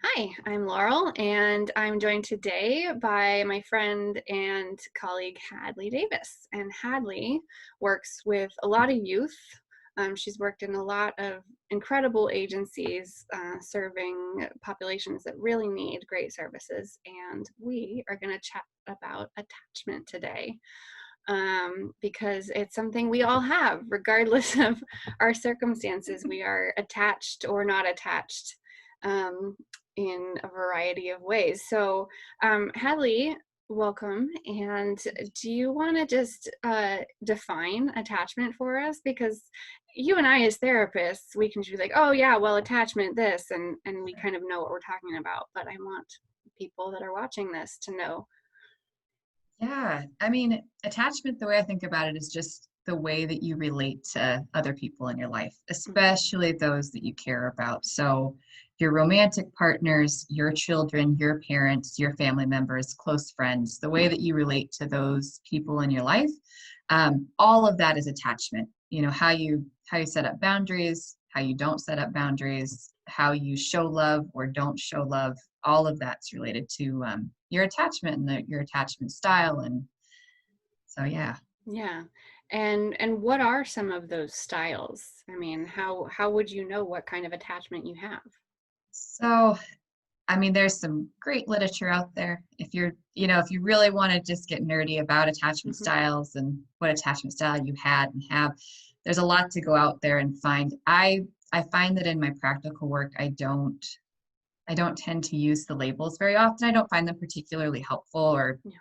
Hi, I'm Laurel, and I'm joined today by my friend and colleague Hadley Davis. And Hadley works with a lot of youth. She's worked in a lot of incredible agencies serving populations that really need great services. And we are going to chat about attachment today because it's something we all have, regardless of our circumstances. We are attached or not attached. Um, in a variety of ways. So, Hadley, welcome. And do you want to just define attachment for us? Because you and I, as therapists, we can just be like, oh yeah, well, attachment, this, and we kind of know what we're talking about. But I want people that are watching this to know. Yeah, I mean, attachment, the way I think about it is just the way that you relate to other people in your life, Mhm. especially those that you care about. So, your romantic partners, your children, your parents, your family members, close friends, the way that you relate to those people in your life, all of that is attachment. How you set up boundaries, how you don't set up boundaries, how you show love or don't show love. All of that's related to your attachment and your attachment style. And so, yeah. Yeah. And what are some of those styles? I mean, how would you know what kind of attachment you have? So, I mean, there's some great literature out there. If you really want to just get nerdy about attachment Mhm. styles and what attachment style you had and have, there's a lot to go out there and find. I find that in my practical work, I don't tend to use the labels very often. I don't find them particularly helpful or Yeah.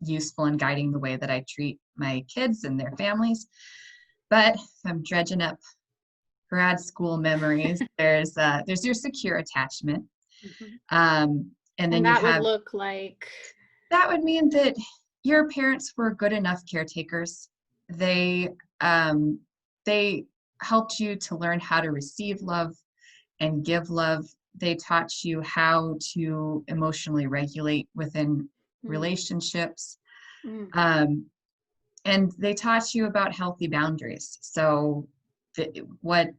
useful in guiding the way that I treat my kids and their families. But if I'm dredging up grad school memories, there's your secure attachment. Mhm. Um, and then And you that would have look like, that would mean that your parents were good enough caretakers. They um, they helped you to learn how to receive love and give love. They taught you how to emotionally regulate within mm, relationships. mm, Um, and they taught you about healthy boundaries. So, what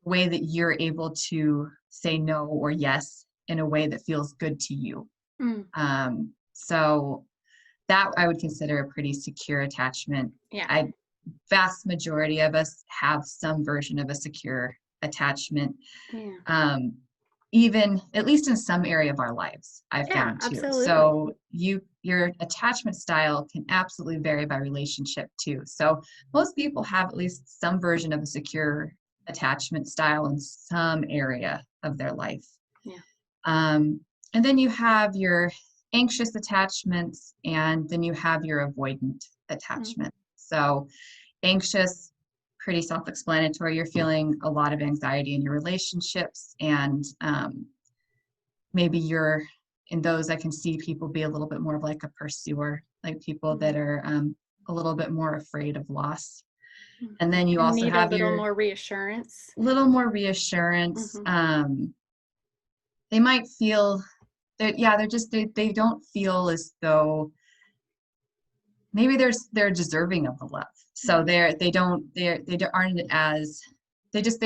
way that you're able to say no or yes in a way that feels good to you. mm, So that I would consider a pretty secure attachment. yeah, I Vast majority of us have some version of a secure attachment, yeah, um, even at least in some area of our lives. I've yeah, found too. absolutely. So your attachment style can absolutely vary by relationship too. So most people have at least some version of a secure attachment style in some area of their life. Yeah. Um, and then you have your anxious attachments, and then you have your avoidant Mm, attachment. So, anxious, pretty self explanatory. You're feeling a lot of anxiety in your relationships, and maybe you're in those. I can see people be a little bit more of like a pursuer, like people that mm, are a little bit more afraid of loss. And mhm. then you And also need a have little your more reassurance. little more reassurance. Hmm. They might feel that, yeah, they don't feel as though maybe they're deserving of the love. So Mm, they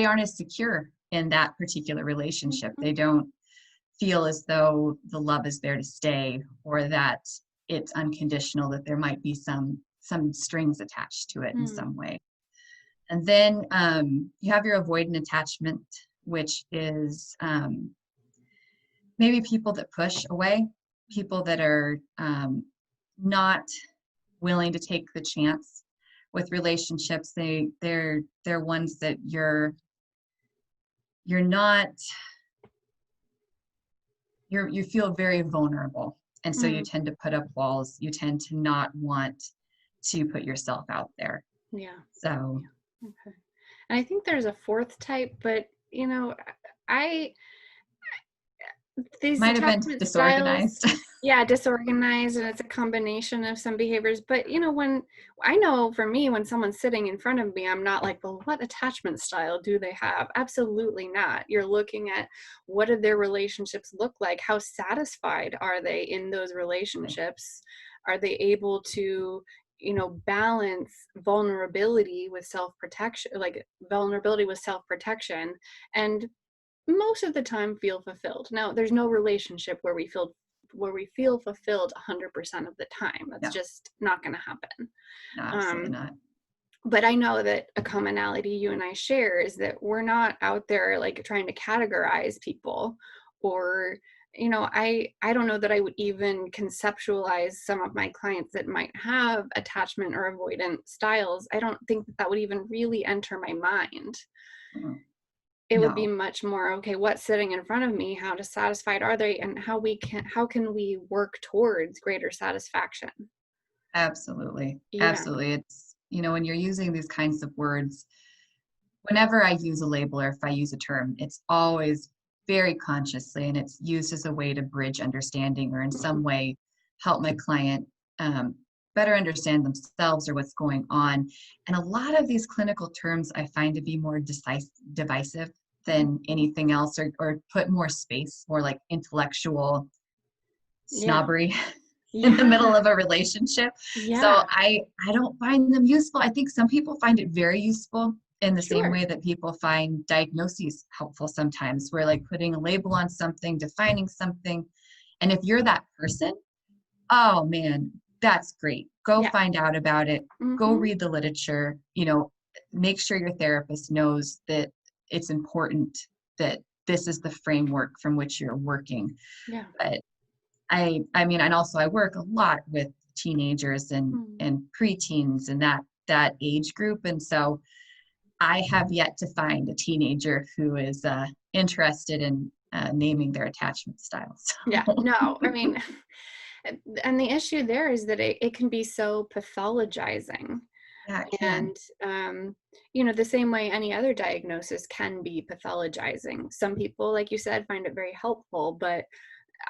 aren't as secure in that particular relationship. mhm, They don't feel as though the love is there to stay, or that it's unconditional, that there might be some strings attached to it in mm, some way. And then you have your avoidant attachment, which is maybe people that push away, people that are not willing to take the chance with relationships. They're ones that you're not you feel very vulnerable, and so you mm, tend to put up walls. You tend to not want to put yourself out there. yeah. So Yeah. Okay. And I think there's a fourth type, but I these might have been attachment styles, disorganized. yeah, disorganized, and it's a combination of some behaviors. But when I know for me, when someone's sitting in front of me, I'm not like, well, what attachment style do they have? Absolutely not. You're looking at what do their relationships look like? How satisfied are they in those relationships? Are they able to balance vulnerability with self-protection, like vulnerability with self-protection? And most of the time feel fulfilled. Now, there's no relationship where we feel fulfilled 100% of the time. That's No, just not going to happen. no, absolutely Um, not. but I know that a commonality you and I share is that we're not out there like trying to categorize people, or I don't know that I would even conceptualize some of my clients that might have attachment or avoidant styles. I don't think that would even really enter my mind. Mm, It would be no, much more, okay, what's sitting in front of me, how dissatisfied are they, and how can we work towards greater satisfaction. absolutely. Yeah. Absolutely. It's, when you're using these kinds of words, whenever I use a label or if I use a term, it's always very consciously and it's used as a way to bridge understanding or in some way help my client um, better understand themselves or what's going on. And a lot of these clinical terms I find to be more divisive than anything else, or put more space, more like intellectual Yeah. snobbery in the middle Yeah. of a relationship. So Yeah. I don't find them useful. I think some people find it very useful in the same Sure. way that people find diagnoses helpful sometimes. We're like putting a label on something, defining something. And if you're that person, oh man, that's great. Go Yeah. find out about it. Go Mm-hmm. read the literature, make sure your therapist knows that it's important that this is the framework from which you're working. Yeah. But I mean, and also I work a lot with teenagers and Mm. and preteens and that age group, and so I have yet to find a teenager who is interested in naming their attachment styles. Yeah. No, I mean, and the issue there is that it can be so pathologizing. Yeah, it can. And, the same way any other diagnosis can be pathologizing. Some people, like you said, find it very helpful, but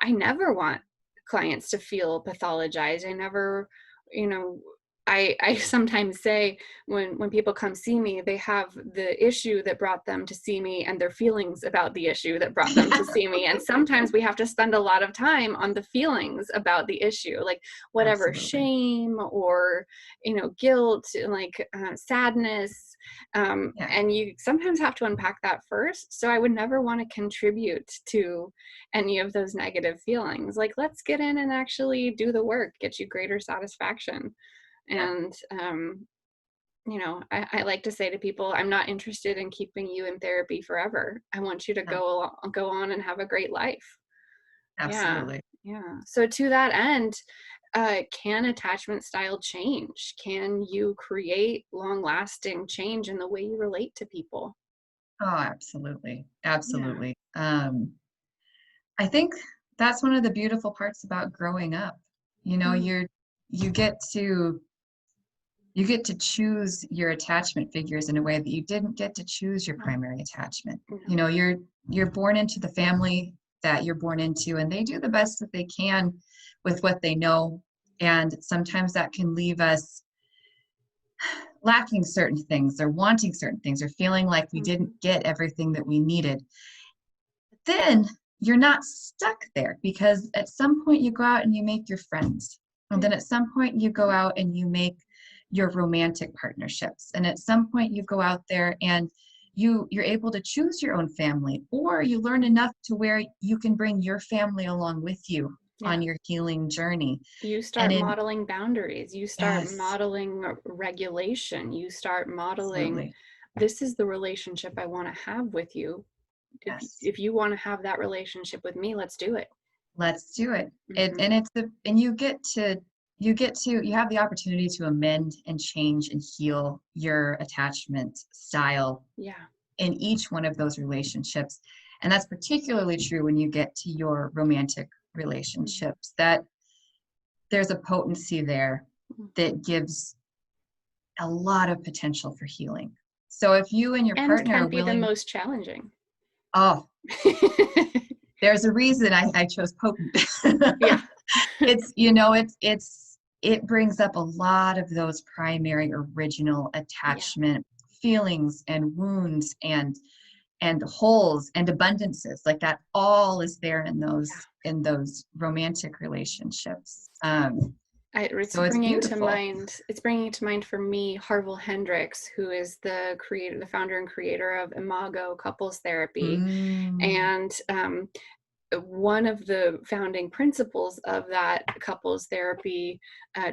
I never want clients to feel pathologized. I never, you know, I sometimes say when people come see me, they have the issue that brought them to see me and their feelings about the issue that brought them to see me. And sometimes we have to spend a lot of time on the feelings about the issue, like whatever Absolutely. shame or guilt, like sadness, Yeah. and you sometimes have to unpack that first. So I would never want to contribute to any of those negative feelings. Like, let's get in and actually do the work, get you greater satisfaction. Yeah. And, I like to say to people, I'm not interested in keeping you in therapy forever. I want you to No, go on and have a great life. Yeah. absolutely. Yeah. So to that end, can attachment style change? Can you create long lasting change in the way you relate to people? Oh, absolutely. Yeah. Absolutely. I think that's one of the beautiful parts about growing up. You know, Mm, you're you get to you get to choose your attachment figures in a way that you didn't get to choose your no, primary attachment. You no. know, you're born into the family that you're born into, and they do the best that they can with what they know. And sometimes that can leave us lacking certain things or wanting certain things or feeling like we didn't Mhm. get everything that we needed. Then you're not stuck there because at some point you go out and you make your friends. And Yeah. then at some point you go out and you make your romantic partnerships. And at some point you go out there and you're able to choose your own family, or you learn enough to where you can bring your family along with you Yeah. on your healing journey. You And start in modeling boundaries. You start yes, modeling regulation. You start modeling, absolutely. this is the relationship I want to have with you. Yes. If you want to have that relationship with me, let's do it. Let's do it. Hmm. And it's the and you have the opportunity to amend and change and heal your attachment style Yeah. in each one of those relationships. And that's particularly true when you get to your romantic Mhm. relationships, that there's a potency there that gives a lot of potential for healing. So if you and your And partner can are be the willing, most challenging. oh, there's a reason I chose potent. Yeah. It's, it brings up a lot of those primary original Yeah. attachment feelings and wounds and holes and abundances. Like that all is there in Yeah. those romantic relationships. It's So it's bringing to beautiful. mind. It's bringing to mind for me Harville Hendrix, who is the creator, the founder and creator of Imago Couples Therapy, Mm, and one of the founding principles of that couples therapy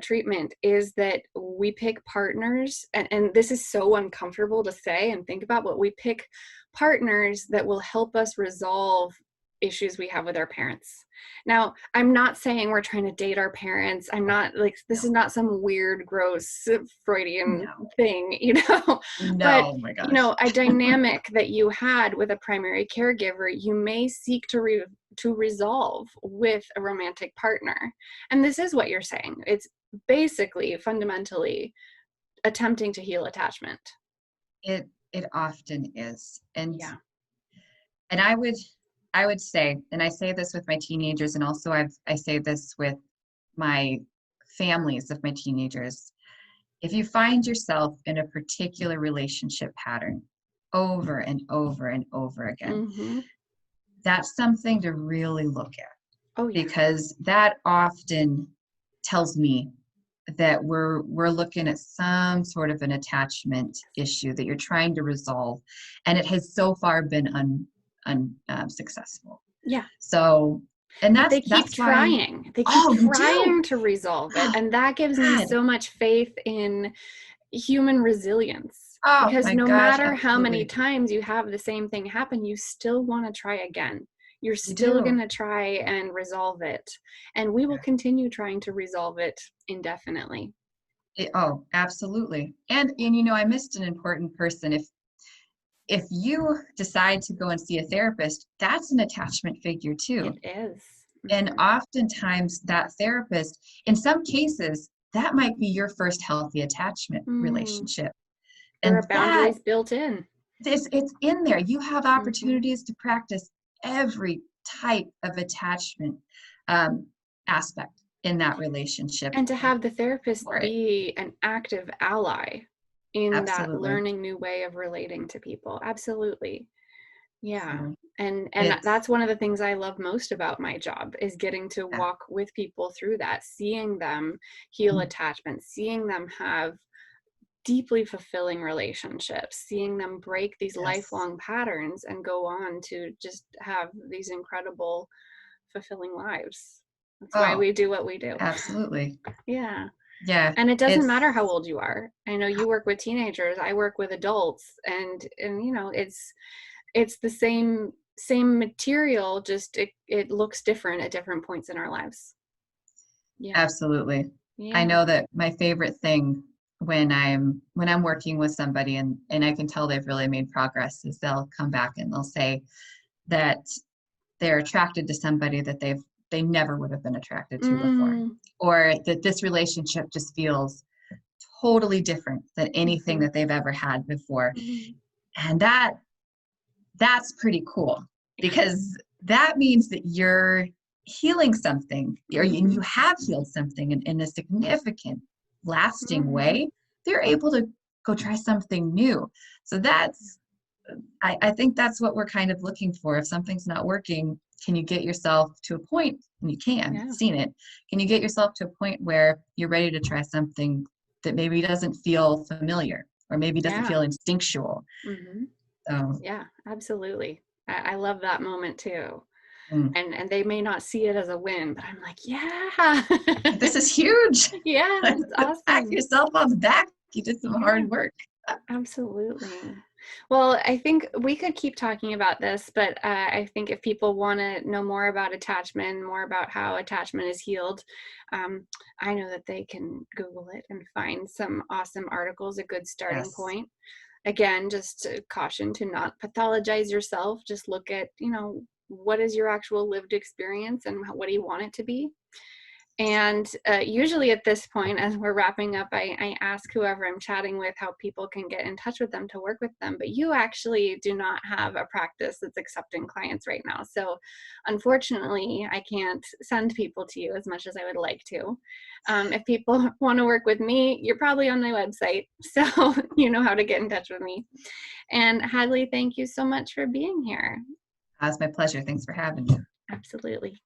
treatment is that we pick partners, and this is so uncomfortable to say and think about, but we pick partners that will help us resolve issues we have with our parents. Now, I'm not saying we're trying to date our parents. I'm not like, this no, is not some weird, gross Freudian no, thing, you know, but no, my you gosh. know, a dynamic that you had with a primary caregiver, you may seek to resolve with a romantic partner. And this is what you're saying. It's basically fundamentally attempting to heal attachment. It often is. Yeah. And I would say, and I say this with my teenagers, and also I say this with my families of my teenagers. If you find yourself in a particular relationship pattern over and over and over again, Mm-hmm. that's something to really look at, Oh yeah. because that often tells me that we're looking at some sort of an attachment issue that you're trying to resolve, and it has so far been unsuccessful. Yeah. So, and But they keep that's why. trying. They keep Oh, you do. trying to resolve it. Oh, And that gives me God. so much faith in human resilience, Oh because my no gosh, matter how many absolutely. times you have the same thing happen, you still want to try again. You're You still going do. to try and resolve it. And we will continue trying to resolve it indefinitely. Oh, absolutely. And you know, I missed an important person. If you decide to go and see a therapist, that's an attachment figure It too. is. And Mhm. oftentimes that therapist, in some cases, that might be your first healthy attachment Mm, relationship. there And are that boundaries built in. it's in there. You have Hmm. opportunities to practice every type of attachment um, aspect in that relationship And to have the therapist for it. be an active ally in that Absolutely. learning new way of relating to people. Absolutely. Yeah. So And it's that's one of the things I love most about my job, is getting to yeah. walk with people through that, seeing them heal attachment, seeing them have deeply fulfilling relationships, seeing them break these Yes. lifelong patterns and go on to just have these incredible fulfilling lives. That's why Oh, we do what we do. absolutely. Yeah. Yeah. And it doesn't It's matter how old you are. I know you work with teenagers, I work with adults, and you know, it's the same material, just it looks different at different points in our lives. Yeah. absolutely. I Yeah. know that my favorite thing when I'm working with somebody and I can tell they've really made progress is they'll come back and they'll say that they're attracted to somebody that they never would have been attracted to before, Mm. or that this relationship just feels totally different than anything Mhm. that they've ever had before. Mhm. And that's pretty cool, Yeah. because that means that you're healing something, or you Mhm. have healed something in a significant, lasting Mhm. way. They're able to go try something new. So I think that's what we're kind of looking for. If something's not working, can you get yourself to a point, and you can, Yeah. seen it, can you get yourself to a point where you're ready to try something that maybe doesn't feel familiar or maybe doesn't Yeah. feel instinctual? Mhm. So, Yeah, absolutely. I love that moment too. mm, And they may not see it as a win, but I'm like, yeah. this is huge. Yeah, it's Pat awesome. yourself on the back. You did some Yeah. hard work. Absolutely. Well, I think we could keep talking about this, but I think if people want to know more about attachment, more about how attachment is healed, um, I know that they can Google it and find some awesome articles, a good starting Yes. point. Again, just to caution to not pathologize yourself. Just look at, you know, what is your actual lived experience and what do you want it to be? And usually at this point, as we're wrapping up, I ask whoever I'm chatting with how people can get in touch with them to work with them. But you actually do not have a practice that's accepting clients right now. So unfortunately, I can't send people to you as much as I would like to. If people want to work with me, you're probably on my website. So you know how to get in touch with me. And Hadley, thank you so much for being here. It's my pleasure. Thanks for having me. Absolutely.